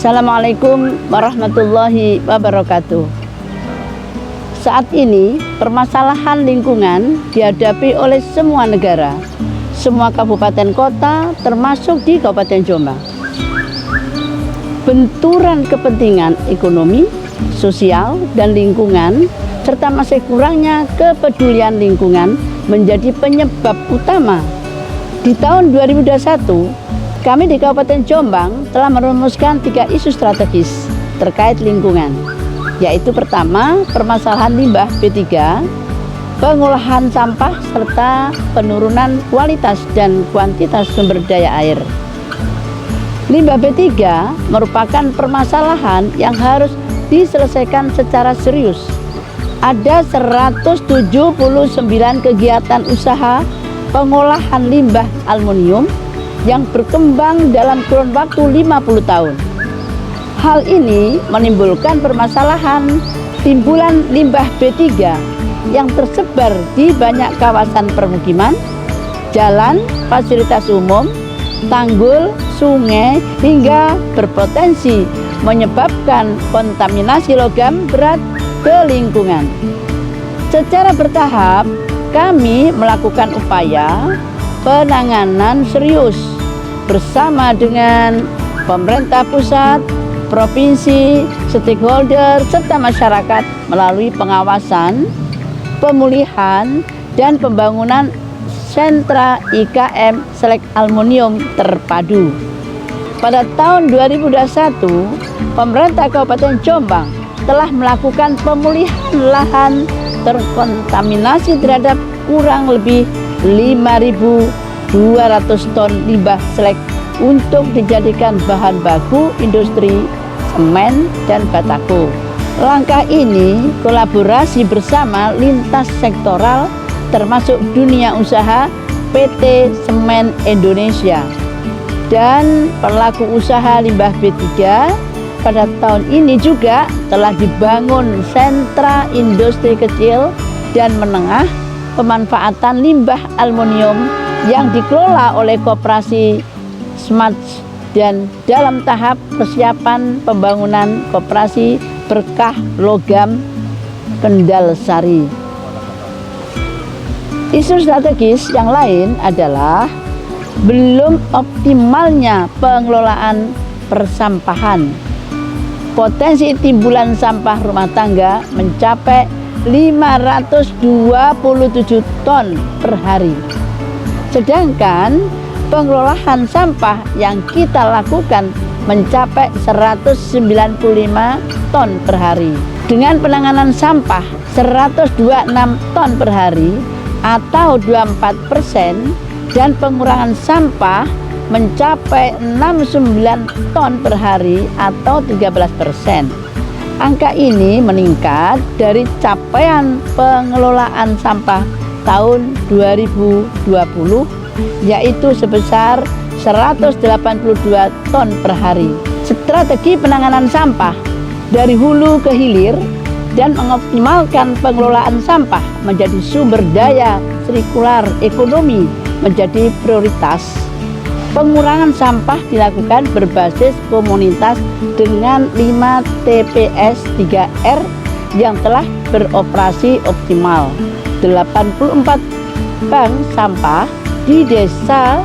Assalamualaikum warahmatullahi wabarakatuh. Saat ini permasalahan lingkungan dihadapi oleh semua negara, semua kabupaten kota termasuk di Kabupaten Jombang. Benturan kepentingan ekonomi, sosial, dan lingkungan serta masih kurangnya kepedulian lingkungan menjadi penyebab utama. Di tahun 2021, kami di Kabupaten Jombang telah merumuskan 3 isu strategis terkait lingkungan, yaitu pertama, permasalahan limbah B3, pengolahan sampah, serta penurunan kualitas dan kuantitas sumber daya air. Limbah B3 merupakan permasalahan yang harus diselesaikan secara serius. Ada 179 kegiatan usaha pengolahan limbah aluminium yang berkembang dalam kurun waktu 50 tahun. Hal ini menimbulkan permasalahan timbulan limbah B3 yang tersebar di banyak kawasan permukiman, jalan, fasilitas umum, tanggul, sungai, hingga berpotensi menyebabkan kontaminasi logam berat ke lingkungan. Secara bertahap, kami melakukan upaya penanganan serius bersama dengan pemerintah pusat, provinsi, stakeholder, serta masyarakat melalui pengawasan, pemulihan, dan pembangunan sentra IKM Selek Aluminium terpadu. Pada tahun 2021, pemerintah Kabupaten Jombang telah melakukan pemulihan lahan terkontaminasi terhadap kurang lebih 5.200 ton limbah selek untuk dijadikan bahan baku industri semen dan batako. Langkah ini kolaborasi bersama lintas sektoral termasuk dunia usaha PT Semen Indonesia dan pelaku usaha limbah B3. Pada tahun ini juga telah dibangun sentra industri kecil dan menengah pemanfaatan limbah aluminium yang dikelola oleh koperasi Smart dan dalam tahap persiapan pembangunan koperasi Berkah Logam Kendal Sari. Isu strategis yang lain adalah belum optimalnya pengelolaan persampahan. Potensi timbulan sampah rumah tangga mencapai 527 ton per hari. Sedangkan pengelolaan sampah yang kita lakukan mencapai 195 ton per hari. Dengan penanganan sampah 126 ton per hari atau 24% dan pengurangan sampah mencapai 69 ton per hari atau 13%. Angka ini meningkat dari capaian pengelolaan sampah tahun 2020 yaitu sebesar 182 ton per hari. Strategi penanganan sampah dari hulu ke hilir dan mengoptimalkan pengelolaan sampah menjadi sumber daya sirkular ekonomi menjadi prioritas. Pengurangan sampah dilakukan berbasis komunitas dengan 5 TPS 3R yang telah beroperasi optimal. 84 bank sampah di desa,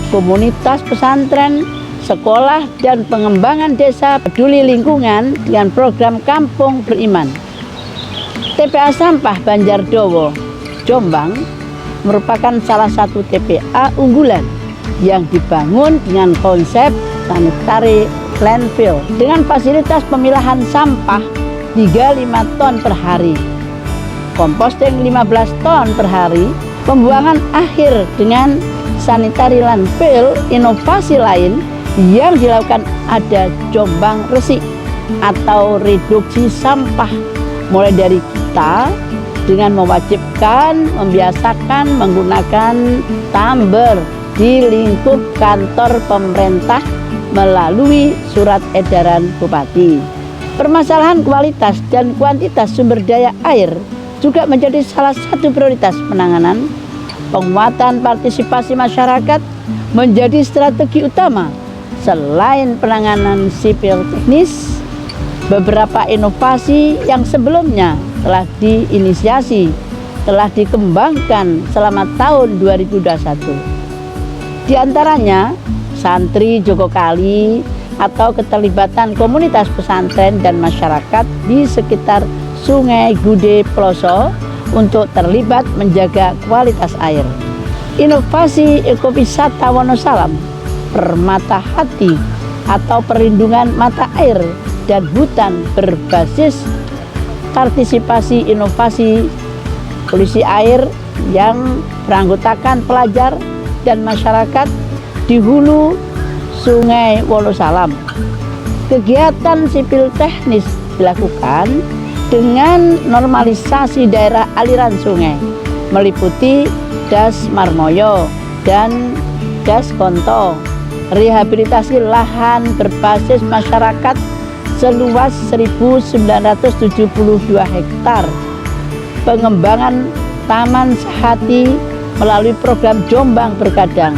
komunitas pesantren, sekolah, dan pengembangan desa peduli lingkungan dengan program Kampung Beriman. TPA Sampah Banjardowo, Jombang merupakan salah satu TPA unggulan yang dibangun dengan konsep sanitary landfill dengan fasilitas pemilahan sampah 35 ton per hari, composting 15 ton per hari, pembuangan akhir dengan sanitary landfill. Inovasi lain yang dilakukan ada Jombang Resik atau reduksi sampah, mulai dari kita dengan mewajibkan membiasakan menggunakan tumbler di lingkup kantor pemerintah melalui surat edaran Bupati. Permasalahan kualitas dan kuantitas sumber daya air juga menjadi salah satu prioritas penanganan. Penguatan partisipasi masyarakat menjadi strategi utama Selain penanganan sipil teknis, beberapa inovasi yang sebelumnya telah diinisiasi telah dikembangkan selama tahun 2021. Di antaranya santri Jogokali atau keterlibatan komunitas pesantren dan masyarakat di sekitar Sungai Gude Ploso untuk terlibat menjaga kualitas air. Inovasi ekowisata Wonosalam, Permata Hati atau perlindungan mata air dan hutan berbasis partisipasi inovasi polisi air yang beranggotakan pelajar dan masyarakat di hulu Sungai Wonosalam. Kegiatan sipil teknis dilakukan dengan normalisasi daerah aliran sungai meliputi Das Marmoyo dan Das Konto, rehabilitasi lahan berbasis masyarakat seluas 1.972 hektar, pengembangan Taman Sehati melalui program Jombang Berkadang,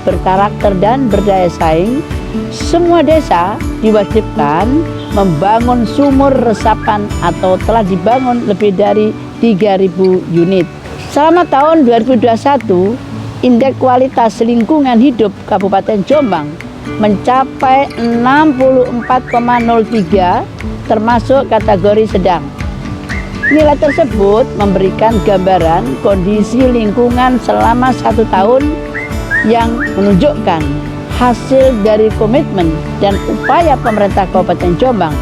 berkarakter dan berdaya saing. Semua desa diwajibkan membangun sumur resapan atau telah dibangun lebih dari 3.000 unit. Selama tahun 2021, indeks kualitas lingkungan hidup Kabupaten Jombang mencapai 64,03 termasuk kategori sedang. Nilai tersebut memberikan gambaran kondisi lingkungan selama 1 tahun yang menunjukkan hasil dari komitmen dan upaya pemerintah Kabupaten Jombang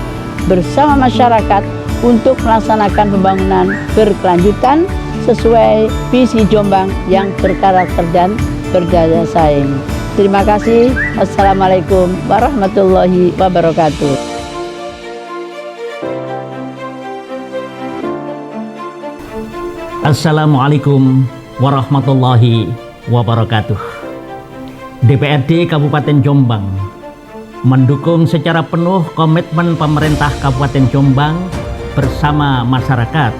bersama masyarakat untuk melaksanakan pembangunan berkelanjutan sesuai visi Jombang yang berkarakter dan berdaya saing. Terima kasih. Wassalamualaikum warahmatullahi wabarakatuh. Assalamualaikum warahmatullahi wabarakatuh. DPRD Kabupaten Jombang mendukung secara penuh komitmen pemerintah Kabupaten Jombang bersama masyarakat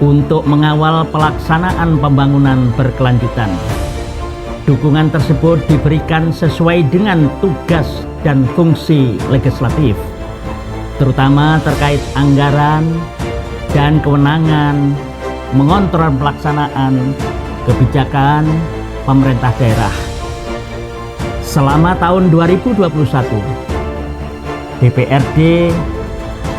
untuk mengawal pelaksanaan pembangunan berkelanjutan. Dukungan tersebut diberikan sesuai dengan tugas dan fungsi legislatif, terutama terkait anggaran dan kewenangan mengontrol pelaksanaan kebijakan pemerintah daerah. Selama tahun 2021, DPRD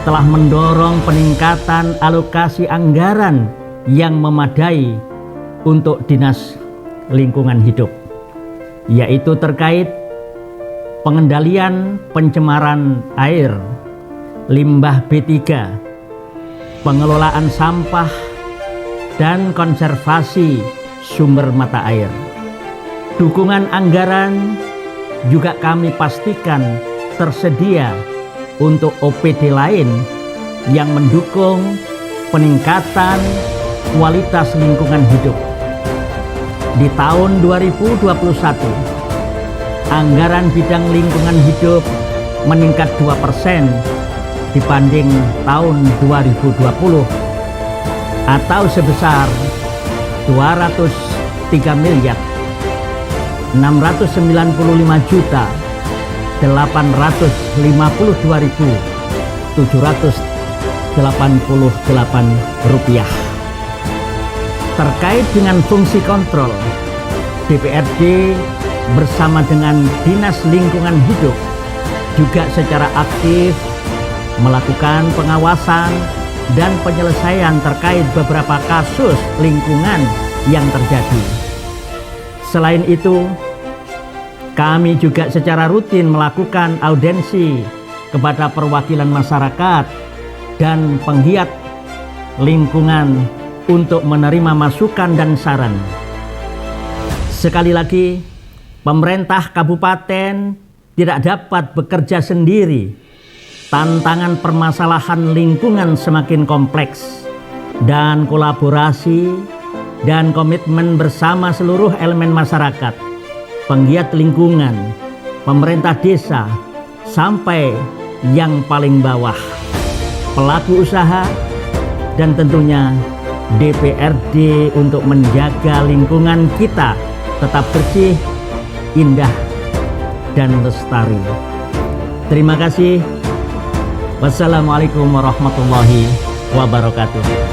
telah mendorong peningkatan alokasi anggaran yang memadai untuk Dinas Lingkungan Hidup, yaitu terkait pengendalian pencemaran air, limbah B3, pengelolaan sampah, dan konservasi sumber mata air. Dukungan anggaran juga kami pastikan tersedia untuk OPD lain yang mendukung peningkatan kualitas lingkungan hidup. Di tahun 2021, anggaran bidang lingkungan hidup meningkat 2% dibanding tahun 2020 atau sebesar 200.000.652.788 rupiah. Terkait dengan fungsi kontrol, DPRD bersama dengan Dinas Lingkungan Hidup juga secara aktif melakukan pengawasan dan penyelesaian terkait beberapa kasus lingkungan yang terjadi. Selain itu, kami juga secara rutin melakukan audiensi kepada perwakilan masyarakat dan penggiat lingkungan untuk menerima masukan dan saran. Sekali lagi, pemerintah kabupaten tidak dapat bekerja sendiri. Tantangan permasalahan lingkungan semakin kompleks, dan kolaborasi dan komitmen bersama seluruh elemen masyarakat, penggiat lingkungan, pemerintah desa, sampai yang paling bawah, pelaku usaha, dan tentunya DPRD untuk menjaga lingkungan kita tetap bersih, indah, dan lestari. Terima kasih. Wassalamualaikum warahmatullahi wabarakatuh.